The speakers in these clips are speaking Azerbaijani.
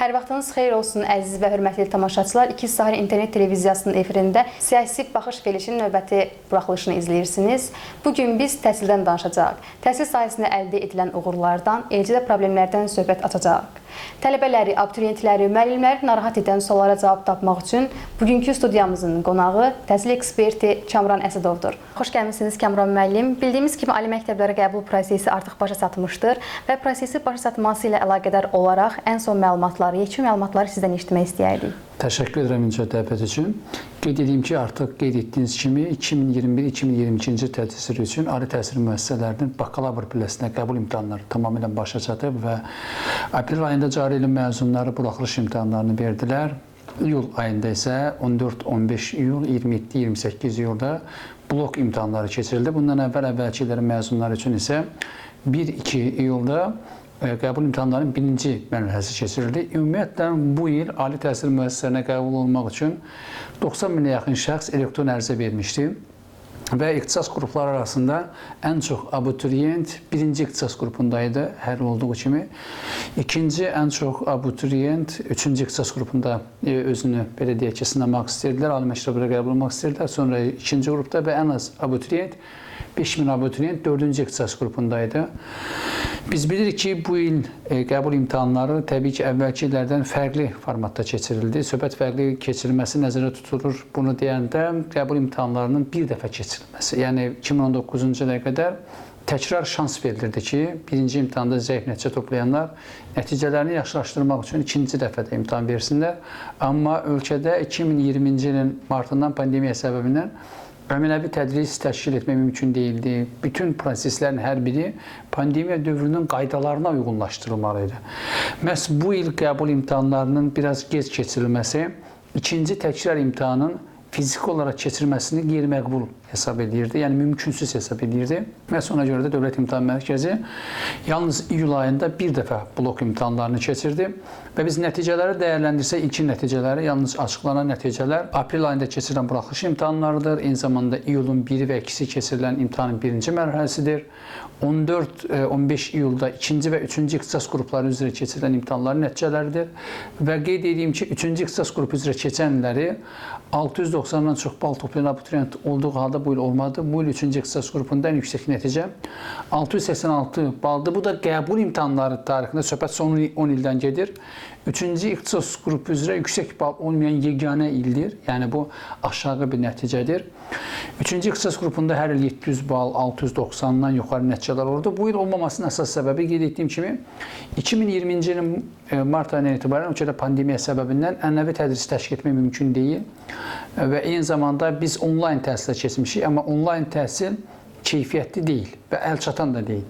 Hər vaxtınız xeyir olsun əziz və hörmətli tamaşaçılar. İkiz Sahil İnternet Televiziyasının efirində Siyasi Baxış verilişinin növbəti buraxılışını izləyirsiniz. Bugün biz təhsildən danışacağıq. Təhsil sahəsində əldə edilən uğurlardan, eləcə də problemlərdən söhbət açacağıq. Tələbələri, abituriyentləri, müəllimləri narahat edən suallara cavab tapmaq üçün bugünkü studiyamızın qonağı təhsil eksperti Kamran Əsədovdur. Xoş gəlmisiniz Kamran müəllim. Bildiyimiz kimi ali məktəblərə qəbul prosesi artıq başa çatmışdır və prosesi başa çatması ilə əlaqədar olaraq ən son məlumatları, yekun məlumatları sizdən eşitmək istəyərdik. Təşəkkür edirəm İncə dəvət üçün. Qeyd edeyim ki, artıq qeyd etdiyiniz kimi 2021-2022-ci tədris ili üçün ali təhsil müəssisələrinin bakalavr pilləsinə qəbul imtahanları tamamilə başa çatıb və aprel ayında cari ilin məzunları buraxılış imtahanlarını verdilər. İyul ayında isə 14-15 iyul, 27-28 iyulda blok imtahanları keçirildi. Bundan əvvəlki illərin məzunları üçün isə 1-2 iyulda qəbul imtahanlarının birinci mərhələsi keçirildi. Ümumiyyətlə, bu il ali təhsil müəssisələrinə qəbul olmaq üçün 90 minə yaxın şəxs elektron ərizə vermişdi və ixtisas qrupları arasında ən çox abituriyent birinci ixtisas qrupundaydı, hər olduğu kimi. İkinci ən çox abituriyent üçüncü ixtisas qrupunda özünü belə deyək ki, sınamaq istəyirdilər, ali məktəblərə qəbul olmaq istəyirdilər. Sonra ikinci qrupda və ən az abituriyent 5000 abituriyent 4-cü ixtisas qrupundaydı. Biz bilirik ki, bu il qəbul imtahanları təbii ki, əvvəlki illərdən fərqli formatda keçirildi. Söhbət fərqli keçirilməsi nəzərdə tutulur. Bunu deyəndə qəbul imtahanlarının bir dəfə keçirilməsi. Yəni 2019-cu ilə qədər təkrar şans verilirdi ki, birinci imtahanda zəif nəticə toplayanlar nəticələrini yaxşılaşdırmaq üçün ikinci dəfədə imtahan versinlər. Amma ölkədə 2020-ci ilin martından pandemiya səbəbindən əmələvi tədris təşkil etmək mümkün deyildi. Bütün proseslərin hər biri pandemiya dövrünün qaydalarına uyğunlaşdırılmalıydı. Məhz bu il qəbul imtahanlarının biraz gec keçirilməsi ikinci təkrar imtahanın fiziki olaraq keçirməsini qeyri-məqbul hesab edirdi, yəni mümkünsüz hesab edirdi. Məhz ona görə də Dövlət İmtahan Mərkəzi yalnız iyul ayında bir dəfə blok imtahanlarını keçirdi və biz nəticələri dəyərləndirsək, ilkin nəticələri, yalnız açıqlanan nəticələr aprel ayında keçirilən buraxılış imtahanlarıdır. Eyni zamanda iyulun 1-i və 2-si keçirilən imtahanın birinci mərhələsidir. 14-15 iyulda ikinci və üçüncü ixtisas qrupları üzrə keçirilən imtahanların nəticələridir. Və qeyd edeyim ki, üçüncü ixtisas qrupu üzrə keçən illəri 690-dan çox bal toplayan abituriyent olduğu halda bu il olmadı. Bu il üçüncü ixtisas qrupunda ən yüksək nəticə 686 baldır. Bu da qəbul imtahanları tarixində söhbət son 10 ildən gedir. Üçüncü ixtisas qrupu üzrə yüksək bal olmayan yeganə ildir. Yəni bu aşağı bir nəticədir. Üçüncü ixtisas qrupunda hər il 700 bal, 690-dan yuxarı nəticələr oldu. Bu il olmamasının əsas səbəbi qeyd etdiyim kimi 2020-ci ilin mart ayından etibarən ölkədə pandemiya səbəbindən ənənəvi tədrisi təşkil etmək mümkün deyil və eyni zamanda biz onlayn təhsilə keçmişik, amma onlayn təhsil keyfiyyətli deyil və əlçatan da deyil.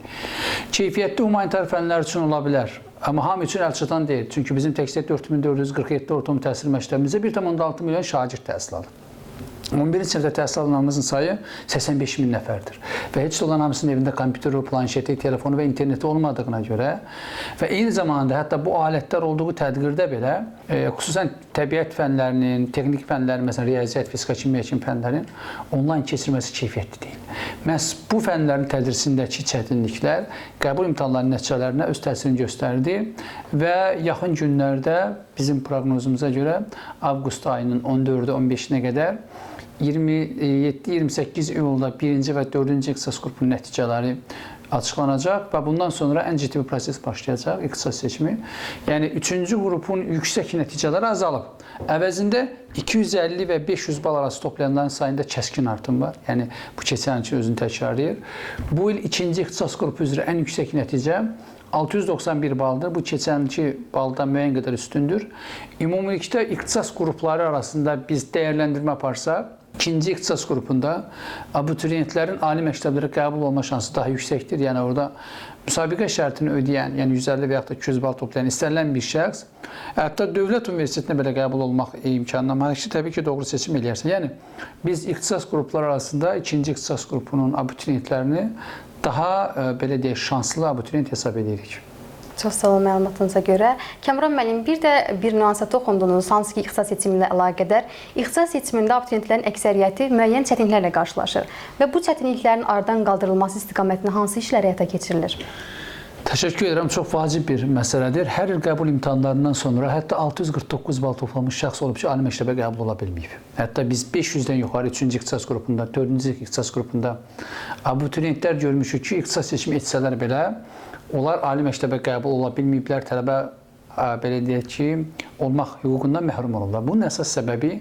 Keyfiyyətli humanitar fənlər üçün ola bilər, amma hamı üçün əlçatan deyil. Çünki bizim təkcə 4447 orta təhsil məktəbimizdə 1,6 milyon şagird təhsil alır. 11-ci sinifdə təhsil alanlarımızın sayı 85 min nəfərdir. Və heç də olan hamısının evində kompüteri, planşeti, telefonu və interneti olmadığına görə və eyni zamanda hətta bu alətlər olduğu tədbirdə belə xüsusən təbiət fənlərinin, texnik fənlərin, məsələn, riyaziyyat, fizika, kimya kimi fənlərin onlayn keçirməsi keyfiyyətli deyil. Məhz bu fənlərin tədrisindəki çətinliklər qəbul imtahanlarının nəticələrinə öz təsirini göstərdi və yaxın günlərdə bizim proqnozumuza görə avqust ayının 14-ü 15-nə qədər 27-28 iyulda 1-ci və 4-cü ixtisas qrupunun nəticələri açıqlanacaq və bundan sonra ən ciddi bir proses başlayacaq, ixtisas seçimi. Yəni, 3-cü qrupun yüksək nəticələri azalıb. Əvəzində 250 və 500 bal arası toplayanların sayında kəskin artım var. Yəni, bu keçən üçün özünü təkrarlayır. Bu il 2-ci ixtisas qrupu üzrə ən yüksək nəticə 691 baldır. Bu keçənki baldan müəyyən qədər üstündür. Ümumilikdə ixtisas qrupları arasında biz dəyərləndirmə aparsaq, İkinci ixtisas qrupunda abituriyentlərin ali məktəblərə qəbul olma şansı daha yüksəkdir. Yəni, orada müsabiqə şərtini ödəyən, yəni 150 və yaxud da 200 bal toplayan istənilən bir şəxs, hətta dövlət universitetinə belə qəbul olmaq imkanına malikdir. Təbii ki, doğru seçim eləyərsən. Yəni, biz ixtisas qrupları arasında ikinci ixtisas qrupunun abituriyentlərini daha, belə deyək, şanslı abituriyent hesab edirik. Çox sağ olun məlumatınıza görə. Kamran müəllim, bir də bir nüansa toxundunuz, hansı ki, ixtisas seçimi ilə əlaqədar. İxtisas seçimində abituriyentlərin əksəriyyəti müəyyən çətinliklərlə qarşılaşır və bu çətinliklərin aradan qaldırılması istiqamətində hansı işlər həyata keçirilir? Təşəkkür edirəm. Çox vacib bir məsələdir. Hər il qəbul imtahanlarından sonra hətta 649 bal toplamış şəxs olub ki, ali məktəbə qəbul ola bilməyib. Hətta biz 500-dən yuxarı 3-cü ixtisas qrupunda, 4-cü ixtisas qrupunda abituriyentlər görmüşük ki, ixtisas seçimi etsələr belə, onlar ali məktəbə qəbul ola bilməyiblər, tələbə belə deyək ki, olmaq hüququndan məhrum olurlar. Bunun əsas səbəbi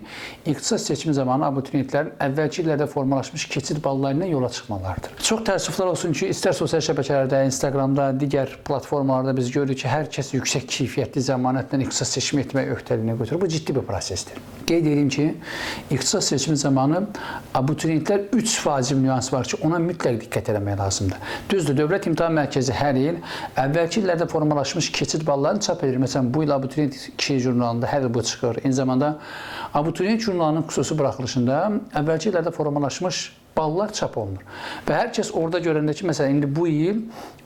ixtisas seçimi zamanı abituriyentlərin əvvəlki illərdə formalaşmış keçid ballarından yola çıxmalardır. Çox təəssüflər olsun ki, istər sosial şəbəkələrdə, Instagramda, digər platformalarda biz görürük ki, hər kəs yüksək keyfiyyətli zəmanətlə ixtisas seçimi etmək öhdəliyinə götürür. Bu ciddi bir prosesdir. Qeyd edim ki, ixtisas seçimi zamanı abituriyentlər 3 vacib nüans var ki, ona mütləq diqqət etmək lazımdır. Düzdür, Dövlət İmtahan Mərkəzi hər il əvvəlki illərdə formalaşmış keçid ballarını çap edir. Məsələn, bu il abituriyent 2 jurnalında hər il bu çıxır. Eyni zamanda abituriyent jurnalının xüsusi buraxılışında əvvəlki illərdə formalaşmış ballar çap olunur. Və hər kəs orada görəndə ki, məsələn, indi bu il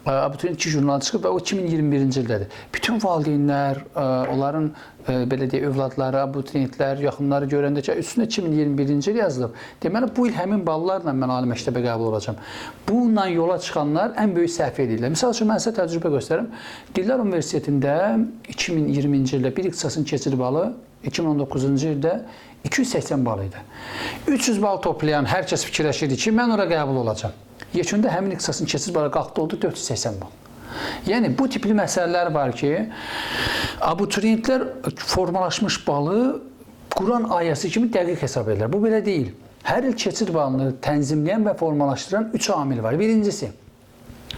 abituriyent 2 jurnalı çıxıb və o 2021-ci ildədir. Bütün valideynlər, onların belə deyək, övladları, abituriyentlər, yaxınları görəndə ki, üstündə 2021-ci il yazılıb. Deməli, bu il həmin ballarla mən ali məktəbə qəbul olacağam. Bununla yola çıxanlar ən böyük səhv edirlər. Misal üçün, mən sizə təcrübə göstərim. Dillər Universitetində 2020-ci ildə bir ixtisasın keçid balı 2019-cu ildə 280 bal idi. 300 bal toplayan hər kəs fikirləşirdi ki, mən ora qəbul olacağam. Yekunda həmin ixtisasın keçid balı qalxdı oldu 480 bal. Yəni, bu tipli məsələlər var ki, abituriyentlər formalaşmış balı Quran ayəsi kimi dəqiq hesab edirlər. Bu belə deyil. Hər il keçid balını tənzimləyən və formalaşdıran 3 amil var. Birincisi,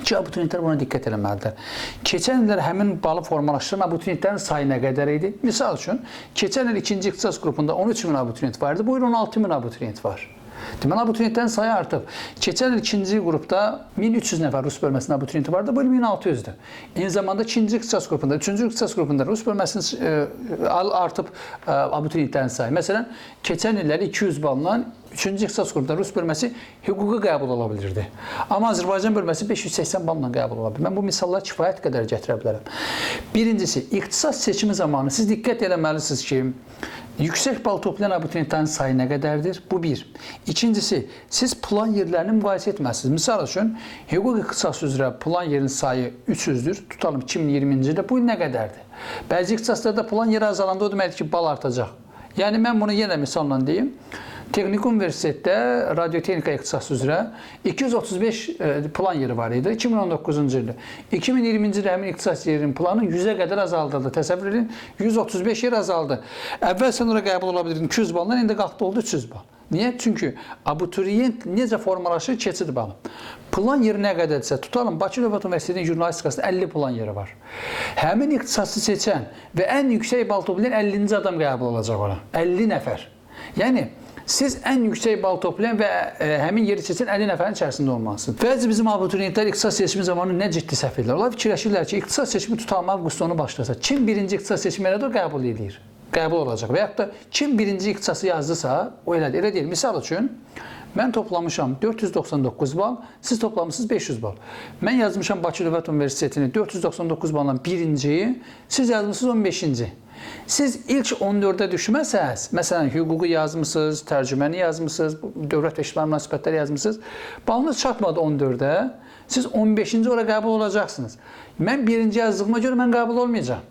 ki, abituriyentlər buna diqqət eləməlidir. Keçən illər həmin balı formalaşdıran abituriyentlərin sayı nə qədər idi? Misal üçün, keçən il 2-ci ixtisas qrupunda 13 min abituriyent var idi, bu il 16 min abituriyent var. Deməli, abituriyentlərin sayı artıb. Keçən il 2-ci qrupda 1300 nəfər Rus bölməsinin abituriyenti vardı, bu il 1600-dür. Eyni zamanda 2-ci ixtisas qrupunda, 3-cü ixtisas qrupunda Rus bölməsinin artıb abituriyentlərin sayı. Məsələn, keçən illəri 200 balla 3-cü ixtisas qrupunda Rus bölməsi hüquqi qəbul ola bilirdi. Amma Azərbaycan bölməsi 580 balla qəbul ola bilir. Mən bu misalları kifayət qədər gətirə bilərəm. Birincisi, ixtisas seçimi zamanı siz diqqət eləməlisiniz ki, yüksək bal toplayan abituriyentlərin sayı nə qədərdir? Bu bir. İkincisi, siz plan yerlərini müqayisə etməlisiniz. Misal üçün, hüquq ixtisas üzrə plan yerin sayı 300-dür. Tutalım 2020-ci ildə bu il nə qədərdir? Bəzi ixtisaslarda plan yeri azalanda o deməkdir ki, bal artacaq. Yəni, mən bunu yenə misalla deyim. Texniki Universitetdə radiotexnika ixtisası üzrə 235 plan yeri var idi 2019-cu ildə. 2020-ci ildə həmin ixtisas yerinin planı 100-ə qədər azaldıldı. Təsəvvür edin, 135 yer azaldı. Əvvəl sən oraya qəbul ola bilirdin 200 baldan, indi qalxdı oldu 300 bal. Niyə? Çünki abituriyent necə formalaşır? Keçid balı. Plan yeri nə qədərdirsə, tutalım, Bakı Dövlət Universitetinin jurnalistikasında 50 plan yeri var. Həmin ixtisası seçən və ən yüksək bal toplayan 50-ci adam qəbul olacaq ora. 50 nəfər. Yəni, siz ən yüksək bal toplayan və həmin yeri seçən 50 nəfərin içərisində olmalısınız. Bəzi bizim abituriyentlər ixtisas seçimi zamanı nə ciddi səhv edirlər? Onlar fikirləşirlər ki, ixtisas seçimi tutalım avqust onu başlasa, kim birinci ixtisas seçimi elədir, o qəbul edir. Qəbul olacaq. Və yaxud da kim birinci ixtisası yazdısa, o elədir. Elə deyil. Misal üçün, mən toplamışam 499 bal, siz toplamışsınız 500 bal. Mən yazmışam Bakı Dövlət Universitetini 499 balla birinciyi, siz yazmışsınız 15-ci. Siz ilk 14-ə düşməsəz, məsələn, hüququ yazmışsınız, tərcüməni yazmışsınız, dövlət və ictimai münasibətləri yazmışsınız, balınız çatmadı 14-ə, siz 15-ci ora qəbul olacaqsınız. Mən birinci yazdığıma görə mən qəbul olmayacağam.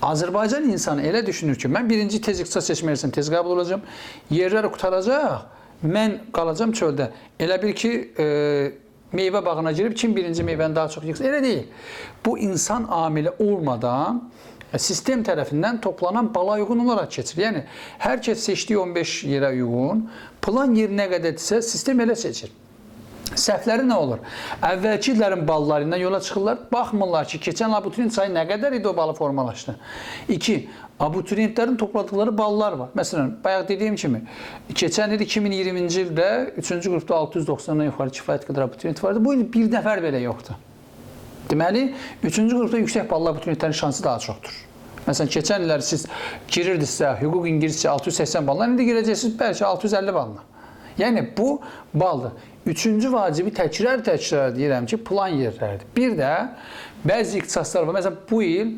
Azərbaycan insanı elə düşünür ki, mən birinci tez ixtisas seçməlisəm, tez qəbul olacağım, yerlər qutaracaq, mən qalacağım çöldə. Elə bil ki, meyvə bağına girib, kim birinci meyvəni daha çox yıxsın? Elə deyil. Bu insan amili olmadan sistem tərəfindən toplanan bala uyğun olaraq keçir. Yəni, hər kəs seçdiyi 15 yerə uyğun, plan yeri nə qədərdirsə, sistem elə seçir. Səhvləri nə olur? Əvvəlki illərin ballarından yola çıxırlar, baxmırlar ki, keçən abituriyent sayı nə qədər idi o balı formalaşdı. 2. Abituriyentlərin topladıqları ballar var. Məsələn, bayaq dediyim kimi, keçən il 2020-ci ildə 3-cü qrupda 690-dan yuxarı kifayət qədər abituriyent vardı. Bu il bir nəfər belə yoxdur. Deməli, 3-cü qrupda yüksək ballı abituriyentlərin şansı daha çoxdur. Məsələn, keçən illər siz girirdinizsə, hüquq ingiliscə 680 balla, indi girəcəksiniz bəlkə 650 balla. Yəni, bu baldır. Üçüncü vacibi təkrar deyirəm ki, plan yerlərdir. Bir də bəzi ixtisaslar var. Məsələn, bu il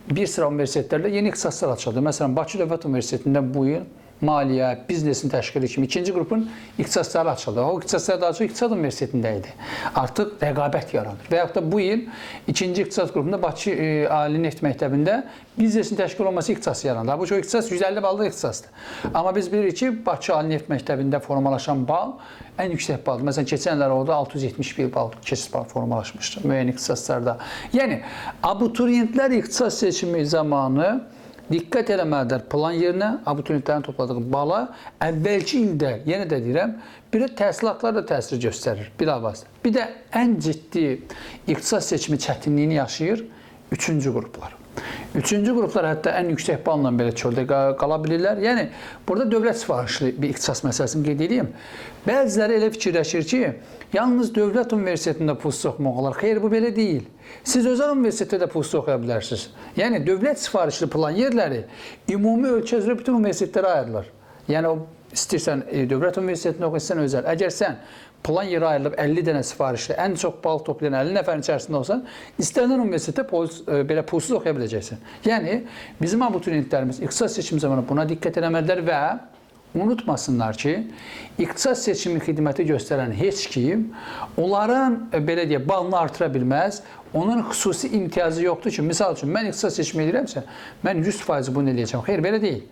bir sıra universitetlərdə yeni ixtisaslar açıldı. Məsələn, Bakı Dövlət Universitetində bu il maliyyə, biznesin təşkili kimi. İkinci qrupun ixtisasları açıldı. O ixtisaslar daha çox İqtisad Universitetində idi. Artıq rəqabət yaranır. Və yaxud da bu il ikinci ixtisas qrupunda Bakı Ali Neft Məktəbində biznesin təşkil olması ixtisası yarandı. Bu çox ixtisas 150 ballıq ixtisasdır. Amma biz bilirik ki, Bakı Ali Neft Məktəbində formalaşan bal ən yüksək baldır. Məsələn, keçən illər orada 671 bal keçid balı formalaşmışdı müəyyən ixtisaslarda. Yəni, abituriyentlər ixtisas seçimi zamanı diqqət eləməlidir plan yerinə, abituriyentlərin topladığı bala əvvəlki ildə, yenə də deyirəm, bir də təhsilatlar da təsir göstərir, bilavasitə. Bir də ən ciddi ixtisas seçimi çətinliyini yaşayır üçüncü qruplar. Üçüncü qruplar hətta ən yüksək balla belə çöldə qala bilirlər. Yəni, burada dövlət sifarişli bir ixtisas məsələsini qeyd edeyim. Bəziləri elə fikirləşir ki, yalnız dövlət universitetində pulsuz oxumaq olar. Xeyr, bu belə deyil. Siz özəl universitetdə də pulsuz oxuya bilərsiniz. Yəni, dövlət sifarişli plan yerləri ümumi ölkə üzrə bütün universitetlərə ayrılır. Yəni, istəyirsən dövlət universitetində oxu, istəyirsən özəl. Əgər sən plan yeri ayrılıb 50 dənə sifarişli, ən çox bal toplayan 50 nəfərin içərisində olsan, istənilən universitetdə belə pulsuz oxuya biləcəksən. Yəni, bizim abituriyentlərimiz ixtisas seçimi zamanı buna diqqət eləməlidirlər və unutmasınlar ki, ixtisas seçimi xidməti göstərən heç kim onların belə deyək, balını artıra bilməz. Onun xüsusi imtiyazı yoxdur ki, misal üçün, mən ixtisas seçimi edirəmsə, mən 100% bunu eləyəcəm. Xeyr, belə deyil.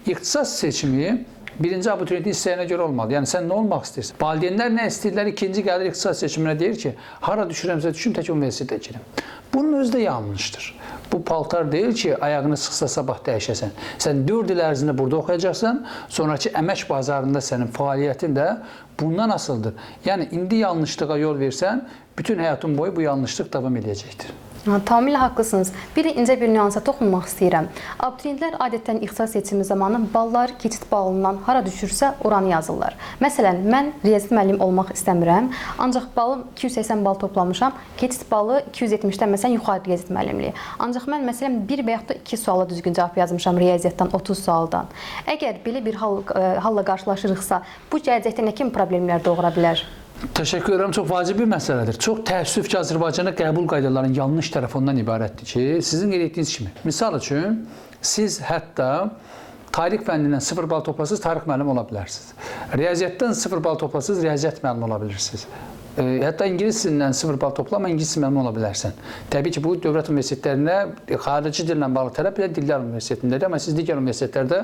İxtisas seçimi birinci abituriyentin istəyinə görə olmalı. Yəni, sən nə olmaq istəyirsən? Valideynlər nə istəyirlər? İkinci gəlir ixtisas seçiminə deyir ki, hara düşürəmsə düşüm, tək universitetə girim. Bunun özü də yanlışdır. Bu paltar deyil ki, ayağını sıxsa sabah dəyişəsən. Sən 4 il ərzində burada oxuyacaqsan, sonraki əmək bazarında sənin fəaliyyətin də bundan asılıdır. Yəni, indi yanlışlığa yol versən, bütün həyatın boyu bu yanlışlıq davam edəcəkdir. Tamamilə haqlısınız. Bir incə bir nüansa toxunmaq istəyirəm. Abituriyentlər adətən ixtisas seçimi zamanı balları keçid balından hara düşürsə oranı yazırlar. Məsələn, mən riyaziyyat müəllimi olmaq istəmirəm, ancaq balım 280 bal toplamışam, keçid balı 270-dən məsələn yuxarı riyaziyyat müəllimliyi. Ancaq mən məsələn 1 və yaxud da 2 suala düzgün cavab yazmışam riyaziyyatdan 30 sualdan. Əgər belə bir halla qarşılaşırıqsa, bu gələcəkdə nə kimi problemlər doğura bilər? Təşəkkür edirəm. Çox vacib bir məsələdir. Çox təəssüf ki, Azərbaycanda qəbul qaydalarının yanlış tərəfi ondan ibarətdir ki, sizin qeyd etdiyiniz kimi. Misal üçün, siz hətta tarix fənnindən 0 bal toplasınız, tarix müəllimi ola bilərsiniz. Riyaziyyatdan 0 bal toplasınız, riyaziyyat müəllimi ola bilirsiniz. Hətta ingilis dilindən 0 bal toplama, ingilis müəllimi ola bilərsən. Təbii ki, bu dövlət universitetlərində xarici dillə bağlı tələb ilə Dillər Universitetindədir, amma siz digər universitetlərdə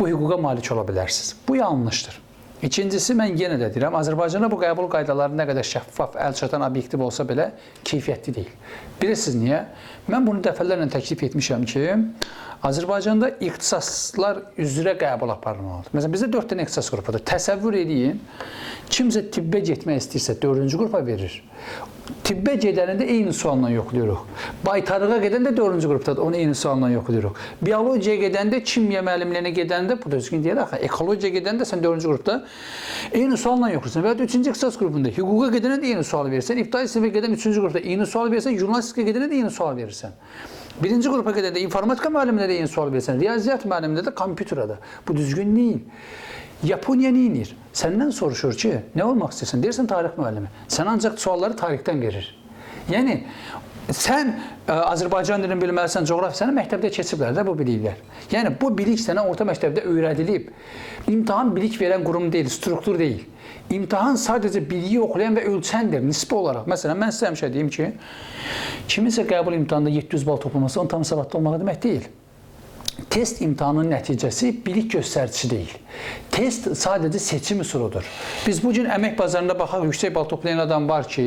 bu hüquqa malik ola bilərsiniz. Bu yanlışdır. İkincisi, mən yenə də deyirəm, Azərbaycanda bu qəbul qaydaları nə qədər şəffaf, əl çatan, obyektiv olsa belə keyfiyyətli deyil. Bilirsiniz niyə? Mən bunu dəfələrlə təklif etmişəm ki, Azərbaycanda ixtisaslar üzrə qəbul aparılmalıdır. Məsələn, bizdə 4 dənə ixtisas qrupudur. Təsəvvür edin, kimsə tibbə getmək istəyirsə 4-cü qrupa verir. Tibbə gedəndə eyni sualla yoxlayırıq. Baytarlığa gedəndə 4-cü qrupdadır, onu eyni sualla yoxlayırıq. Biologiyaya gedəndə, kimya müəllimliyinə gedəndə, bu da düzgün deyil axı, ekologiyaya gedəndə sən 4-cü qrupda eyni sualla yoxlayırsan. Və ya 3-cü ixtisas qrupunda hüquqa gedəndə də eyni sual verirsən, ibtidai sinifə gedən 3-cü qrupda eyni sual verirsən, jurnalistikaya gedəndə də eyni sual verirsən. Birinci qrupa gedəndə informatika müəllimində də eyni sual verirsən, riyaziyyat müəllimində də kompüterdə. Bu düzgün deyil. Yaponiya nə edir? Səndən soruşur ki, nə olmaq istəyirsən? Deyirsən, tarix müəllimi. Sən ancaq sualları tarixdən verir. Yəni, sən Azərbaycan dilini bilməlisən, coğrafiyanı məktəbdə keçiblər də bu biliklər. Yəni, bu bilik sənə orta məktəbdə öyrədilib. İmtahan bilik verən qurum deyil, struktur deyil. İmtahan sadəcə biliyi oxuyan və ölçəndir, nisbi olaraq. Məsələn, mən sizə həmişə deyim ki, kiminsə qəbul imtahanında 700 bal toplaması, onun tam savadlı olmağı demək deyil. Test imtahanının nəticəsi bilik göstəricisi deyil. Test sadəcə seçim üsuludur. Biz bugün əmək bazarında baxaq, yüksək bal toplayan adam var ki,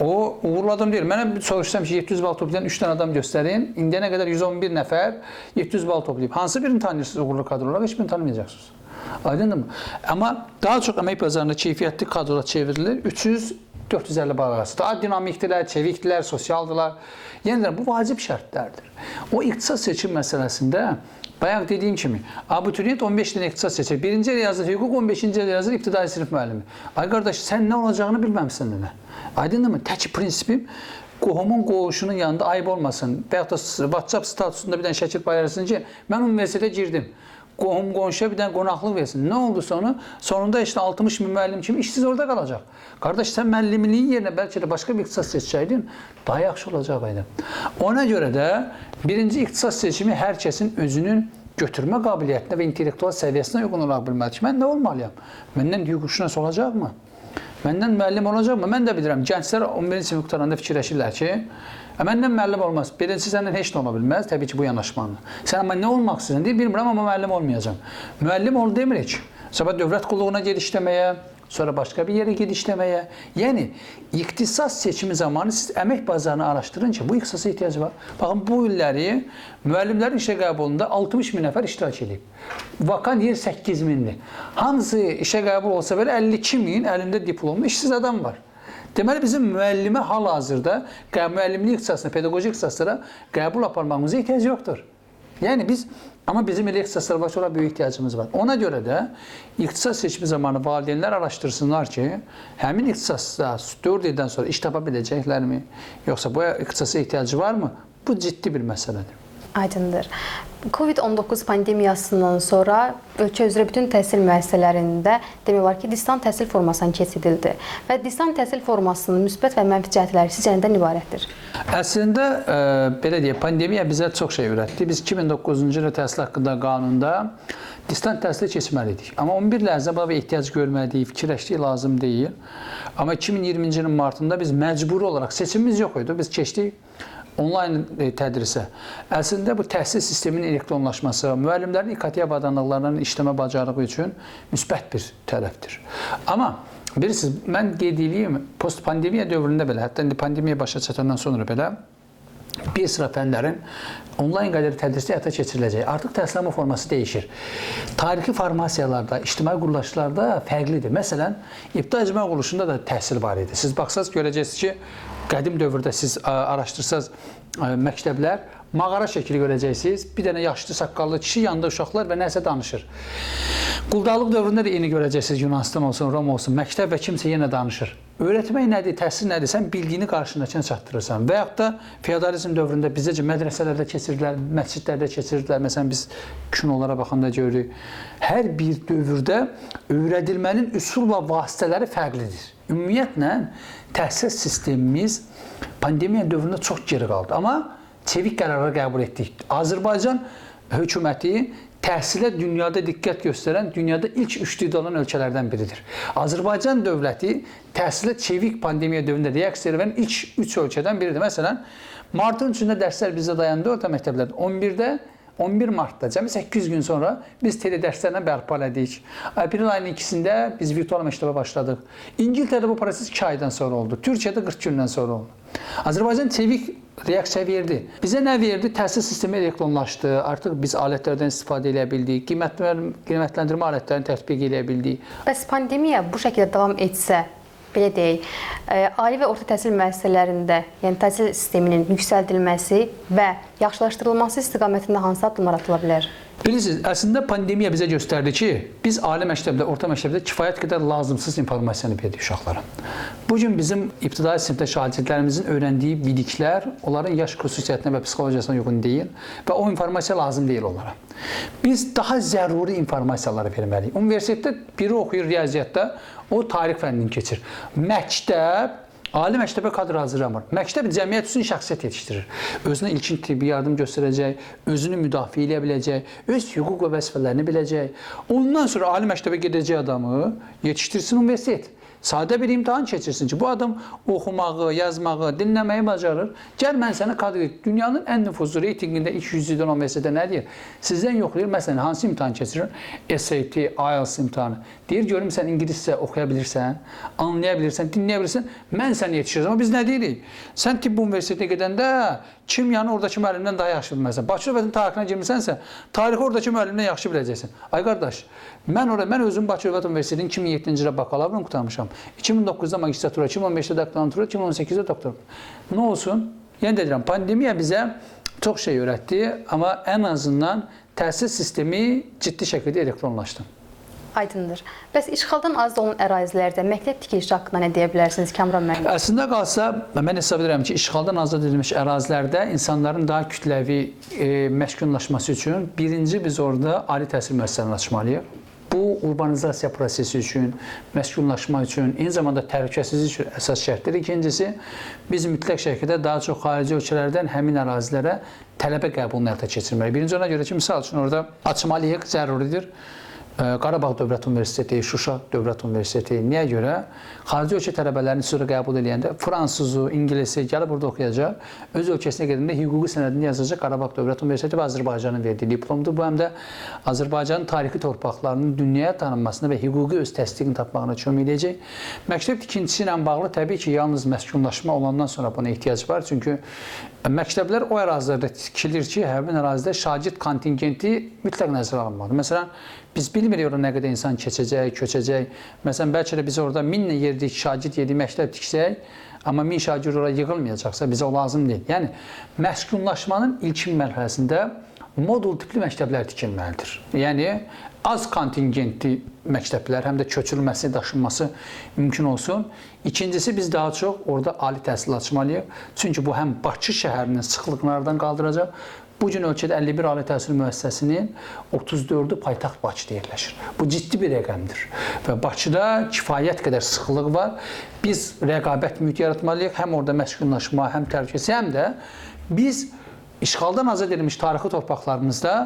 o uğurlu adam deyil. Mənə soruşsam ki, 700 bal toplayan 3 dənə adam göstərin. İndiyənə qədər 111 nəfər 700 bal toplayıb. Hansı birini tanıyırsınız uğurlu kadr olaraq? Heç birini tanımayacaqsınız. Aydındır mı? Amma daha çox əmək bazarında keyfiyyətli kadrolar çevrilir. 300-450 bal arası. Daha dinamikdirlər, çevikdirlər, sosialdirlər. Yəni, bu vacib şərtlərdir. O ixtisas seçim məsələsində, bayaq dediyim kimi, abituriyent 15 dənə ixtisas seçir. Birinci il yazır hüquq, 15-ci il yazır ibtidai sinif müəllimi. Ay qardaş, sən nə olacağını bilməmsən nə? Aydındır mı? Tək prinsipim, qohumun qonşunun yanında ayıb olmasın. Və yaxud da WhatsApp statusunda bir dənə şəkil paylaşsın ki, mən universitetə girdim. Qohum qonşuya bir dənə qonaqlıq versin. Nə oldu sonu? Sonunda işte 60 min müəllim kimi işsiz orada qalacaq. Qardaş, sən müəllimliyin yerinə bəlkə də başqa bir ixtisas seçsəydin, daha yaxşı olacaq idi. Ona görə də birinci ixtisas seçimi hər kəsin özünün götürmə qabiliyyətinə və intellektual səviyyəsinə uyğun ola bilməlidir ki, mən nə olmalıyam? Məndən hüquqşünas olacaqmı? Məndən müəllim olacaqmı? Mən də bilirəm, gənclər 11-ci sinif qurtaranda fikirləşirlər ki, məndən müəllim olmaz. Birincisi, səndən heç nə ola bilməz, təbii ki, bu yanaşmanla. Sən amma nə olmaq istəyirsən deyir, bilmirəm, amma müəllim olmayacam. Müəllim ol demirik. Sabah dövlət qulluğuna gediş işləməyə, sonra başqa bir yerə gediş işləməyə. Yəni, ixtisas seçimi zamanı siz əmək bazarını araşdırın ki, bu ixtisasa ehtiyac var. Baxın, bu illəri müəllimlərin işə qəbulunda 60 min nəfər iştirak edib. Vakan yer 8 mindir. Hamısı işə qəbul olsa belə 52 min əlində diplomlu işsiz adam var. Deməli, bizim müəllimə hal-hazırda müəllimlik ixtisasına, pedaqoji ixtisaslara qəbul aparmamıza ehtiyac yoxdur. Yəni, amma bizim elə ixtisaslara var ki, ona böyük ehtiyacımız var. Ona görə də ixtisas seçimi zamanı valideynlər araşdırsınlar ki, həmin ixtisasda 4 ildən sonra iş tapa biləcəklərmi, yoxsa bu ixtisasa ehtiyacı varmı? Bu ciddi bir məsələdir. Aydındır. Covid-19 pandemiyasından sonra ölkə üzrə bütün təhsil müəssisələrində demək olar ki, distant təhsil formasına keçidildi. Və distant təhsil formasının müsbət və mənfi cəhətləri sizcə nədən ibarətdir? Əslində, belə deyək, pandemiya bizə çox şey öyrətdi. Biz 2009-cu ildə təhsil haqqında qanunda distant təhsilə keçməliydik. Amma 11 il ərzində buna ehtiyac görmədik, fikirləşdik, lazım deyil. Amma 2020-ci ilin martında biz məcburi olaraq, seçimimiz yox idi, biz keçdik onlayn tədrisə. Əslində, bu təhsil sisteminin elektronlaşması, müəllimlərin İKT avadanlıqlarının işləmə bacarığı üçün müsbət bir tərəfdir. Amma bilirsiniz, mən qeyd edeyim, post-pandemiya dövründə belə, hətta indi pandemiya başa çatandan sonra belə, bir sıra fənlərin onlayn qaydada tədrisdə həyata keçiriləcək. Artıq təhsil alma forması dəyişir. Tarixi formasiyalarda, ictimai quruluşlarda fərqlidir. Məsələn, ibtidai icma quruluşunda da təhsil var idi. Siz baxsaz, görəcəksiniz ki, qədim dövrdə siz araşdırsaz məktəblər, mağara şəkili görəcəksiniz. Bir dənə yaşlı, saqqallı kişi, yanında uşaqlar və nəsə danışır. Quldalıq dövründə də eyni görəcəksiniz, Yunanistan olsun, Roma olsun, məktəb və kimsə yenə danışır. Öyrətmək nədir, təhsil nədir, sən bildiyini qarşındakına çatdırırsan. Və yaxud da feodalizm dövründə bizəcə mədrəsələrdə keçirdilər, məscidlərdə keçirdilər. Məsələn, biz kinolara baxanda görürük. Hər bir dövrdə öyrədilmənin üsul və vasitələri fərqlidir. Ümumiyyətlə, təhsil sistemimiz pandemiya dövründə çox geri qaldı. Amma çevik qərarlar qəbul etdik. Azərbaycan hökuməti təhsilə dünyada diqqət göstərən, dünyada ilk üçlükdə olan ölkələrdən biridir. Azərbaycan dövləti təhsilə çevik pandemiya dövründə reaksiya verən ilk 3 ölkədən biridir. Məsələn, martın 3-də dərslər bizdə dayandı orta məktəblərdə. 11 martda, cəmi 800 gün sonra biz teledərslərlə bərpa elədik. Aprel ayının 2-sində biz virtual məktəbə başladıq. İngiltərədə bu proses 2 aydan sonra oldu. Türkiyədə 40 gündən sonra oldu. Azərbaycan çevik reaksiya verdi. Bizə nə verdi? Təhsil sistemi elektronlaşdı. Artıq biz alətlərdən istifadə edə bildik. Qiymətləndirmə alətlərini tətbiq edə bildik. Bəs pandemiya bu şəkildə davam etsə, belə deyək, ali və orta təhsil müəssisələrində, yəni təhsil sisteminin yüksəldilməsi və yaxşılaşdırılması istiqamətində hansı addımlar atıla bilər? Bilirsiniz, əslində pandemiya bizə göstərdi ki, biz ali məktəbdə, orta məktəbdə kifayət qədər lazımsız informasiyanı verdik uşaqlara. Bugün bizim ibtidai sinifdə şagirdlərimizin öyrəndiyi biliklər onların yaş xüsusiyyətinə və psixologiyasına uyğun deyil və o informasiya lazım deyil onlara. Biz daha zəruri informasiyaları verməliyik. Universitetdə biri oxuyur riyaziyyatda, o tarix fənnini keçir. Məktəb ali məktəbə kadr hazırlamır. Məktəb cəmiyyət üçün şəxsiyyət yetişdirir. Özünə ilkin tibbi yardım göstərəcək, özünü müdafiə edə biləcək, öz hüquq və vəzifələrini biləcək. Ondan sonra ali məktəbə gedəcək adamı yetişdirsin universitet. Sadə bir imtahan keçirsin ki, bu adam oxumağı, yazmağı, dinləməyi bacarır. Gəl, mən sənə kadr edir. Dünyanın ən nüfuzlu reytingində ilk 100-dən o məsələdə nə deyir? Sizdən yoxlayır, məsələn, hansı imtahan keçirir? SAT, IELTS imtahanı. Deyir, görüm sən ingiliscə oxuya bilirsən, anlaya bilirsən, dinləyə bilirsən, mən səni yetişirəm. Amma biz nə deyirik? Sən tibb universitetinə gedəndə kimyanı oradakı müəllimdən daha yaxşı bilməlisən. Bakı dövlətinin tarixinə girmisənsə, tarixi oradakı müəllimdən yaxşı biləcəksən. Ay qardaş, mən özüm Bakı Dövlət Universitetinin 2007-ci ildə bakalavrını qurtarmışam. 2009-da magistratura, 2015-də doktorantura, 2018-də doktor. Nə olsun? Yəni deyirəm, pandemiya bizə çox şey öyrətdi, amma ən azından təhsil sistemi ciddi şəkildə elektronlaşdı. Aydındır. Bəs işğaldan azad olan ərazilərdə məktəb tikilişi haqqında nə deyə bilərsiniz Kamran müəllim? Əslində qalsa, mən hesab edirəm ki, işğaldan azad edilmiş ərazilərdə insanların daha kütləvi məskunlaşması üçün birinci biz orada ali təhsil müəssisələrini açmalıyıq. Bu urbanizasiya prosesi üçün, məskunlaşma üçün, eyni zamanda təhlükəsizlik üçün əsas şərtdir. İkincisi, biz mütləq şəkildə daha çox xarici ölkələrdən həmin ərazilərə tələbə qəbulunu həyata keçirməliyik. Birinci ona görə ki, misal üçün orada açmalıyıq, zəruridir. Qarabağ Dövlət Universiteti, Şuşa Dövlət Universiteti. Niyə görə? Xarici ölkə tələbələrini sonra qəbul edəndə Fransuzu, İngilisi gəlib burada oxuyacaq. Öz ölkəsinə gedəndə hüquqi sənədini yazacaq Qarabağ Dövlət Universiteti və Azərbaycanın verdiyi diplomdur. Bu həm də Azərbaycanın tarixi torpaqlarının dünyaya tanınmasına və hüquqi öz təsdiqini tapmağına kömək edəcək. Məktəb tikintisi ilə bağlı təbii ki, yalnız məskunlaşma olandan sonra buna ehtiyac var. Çünki məktəblər o ərazilərdə tikilir ki, həmin ərazidə şagird kontingenti mütləq nəzərə alınmalıdır. Məsələn, biz bilmirik orada nə qədər insan keçəcək, köçəcək. Məsələn, bəlkə də biz orada 1000 yerlik şagird yerlik məktəb tiksək, amma 1000 şagird oraya yığılmayacaqsa bizə o lazım deyil. Yəni, məskunlaşmanın ilkin mərhələsində modul tipli məktəblər tikilməlidir. Yəni, az kontingentli məktəblər, həm də köçürülməsi, daşınması mümkün olsun. İkincisi, biz daha çox orada ali təhsil açmalıyıq. Çünki bu həm Bakı şəhərinin sıxlığını aradan qaldıracaq. Bu gün ölkədə 51 ali təhsil müəssisəsinin 34-ü paytaxt Bakıda yerləşir. Bu ciddi bir rəqəmdir. Və Bakıda kifayət qədər sıxlıq var. Biz rəqabət mühiti yaratmalıyıq. Həm orada məskunlaşma, həm təhlükəsi, həm də biz işğaldan azad edilmiş tarixi torpaqlarımızda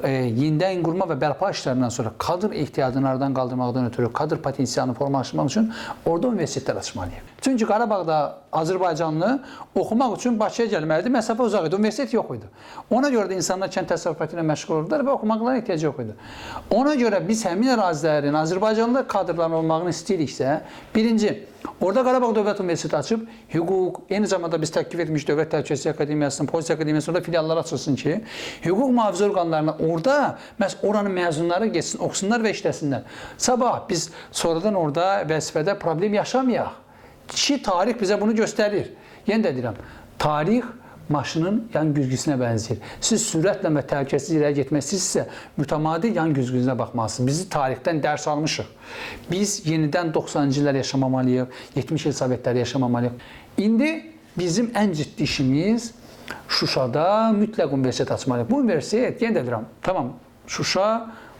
yenidən qurma və bərpa işlərindən sonra kadr ehtiyacını aradan qaldırmaqdan ötürü kadr potensialını formalaşmaq üçün orada universitetlər açmalıyıq. Çünki Qarabağda Azərbaycanlı oxumaq üçün Bakıya gəlməlidir. Məsafə uzaq idi, universitet yox idi. Ona görə də insanlar kənd təsərrüfatı ilə məşğul olurdular və oxumaqlarına ehtiyac yox idi. Ona görə biz həmin ərazilərin Azərbaycanlı kadrların olmağını istəyiriksə, birinci, orada Qarabağ Dövlət Universiteti açıb, hüquq, eyni zamanda biz təklif etmiş Dövlət Təhlükəsizlik Akademiyasının, Polis Akademiyasının orada filialları açılsın ki, hüquq mühafizə orqanlarına orada oranın məzunları geçsin, oxusunlar və işləsinlər. Sabah biz sonradan orada vəzifədə problem yaşamayaq. Ki, tarix bizə bunu göstərir. Yenə də deyirəm, tarix maşının yan güzgüsünə bənzəyir. Siz sürətlə və təhlükəsiz irəli getmək istəyirsinizsə, mütəmadi yan güzgüsünə baxmalısınız. Bizi tarixdən dərs almışıq. Biz yenidən 90-cı illər yaşamamalıyıq, 70 il Sovetləri yaşamamalıyıq. İndi bizim ən ciddi işimiz Şuşada mütləq universitet açmalıyıq. Bu universitet, yenə də deyirəm, tamam, Şuşa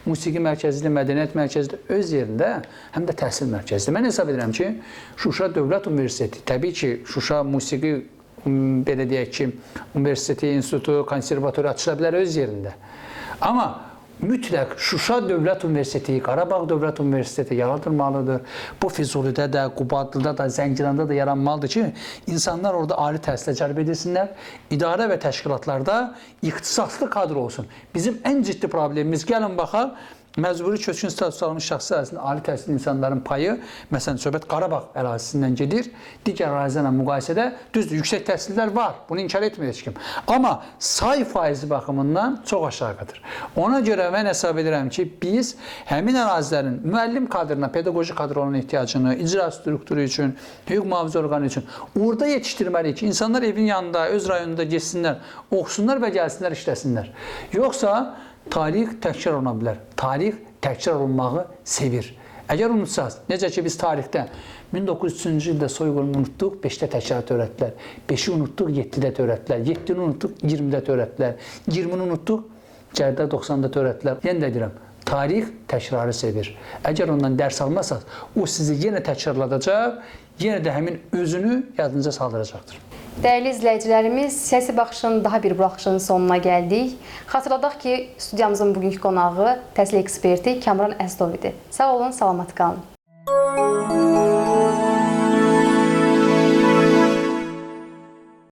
musiqi mərkəzidir, mədəniyyət mərkəzidir, öz yerində, həm də təhsil mərkəzidir. Mən hesab edirəm ki, Şuşa Dövlət Universiteti, təbii ki, Şuşa musiqi, belə deyək ki, universiteti, institutu, konservatoriya açıla bilər öz yerində. Amma mütləq Şuşa Dövlət Universiteti, Qarabağ Dövlət Universiteti yaradılmalıdır. Bu Füzulidə də, Qubadlıda da, Zəngilanda da yaranmalıdır ki, insanlar orada ali təhsilə cəlb edilsinlər, idarə və təşkilatlarda ixtisaslı kadr olsun. Bizim ən ciddi problemimiz, gəlin baxaq, məcburi köçkün statusu almış şəxsi ərazisində ali təhsil insanların payı, məsələn, söhbət Qarabağ ərazisindən gedir, digər ərazilərlə müqayisədə düzdür, yüksək təhsillər var, bunu inkar etmir heç kim. Amma say faizi baxımından çox aşağıdır. Ona görə mən hesab edirəm ki, biz həmin ərazilərin müəllim kadrına, pedaqoji kadronun ehtiyacını, icra strukturu üçün, hüquq mühafizə orqanı üçün orada yetişdirməliyik ki, insanlar evin yanında, öz rayonunda geçsinlər, oxusunlar və gəlsinlər, işləsinlər. Yoxsa tarix təkrar oluna bilər. Tarix təkrar olunmağı sevir. Əgər unutsaz, necə ki biz tarixdə 1903-cü ildə soyqırımı unutduq, 5-də təkrar törətdilər. 5-i unutduq, 7-də törətdilər. 7-ni unutduq, 20-də törətdilər. 20-ni unutduq, Cərdə 90-da törətdilər. Yenə də deyirəm, tarix təkrarı sevir. Əgər ondan dərs almasaq, o sizi yenə təkrarladacaq, yenə də həmin özünü yadınıza saldıracaqdır. Dəyərli izləyicilərimiz, Siyasi Baxışın daha bir buraxışının sonuna gəldik. Xatırladaq ki, studiyamızın bugünkü qonağı təhsil eksperti Kamran Əzdov idi. Sağ olun, salamat qalın.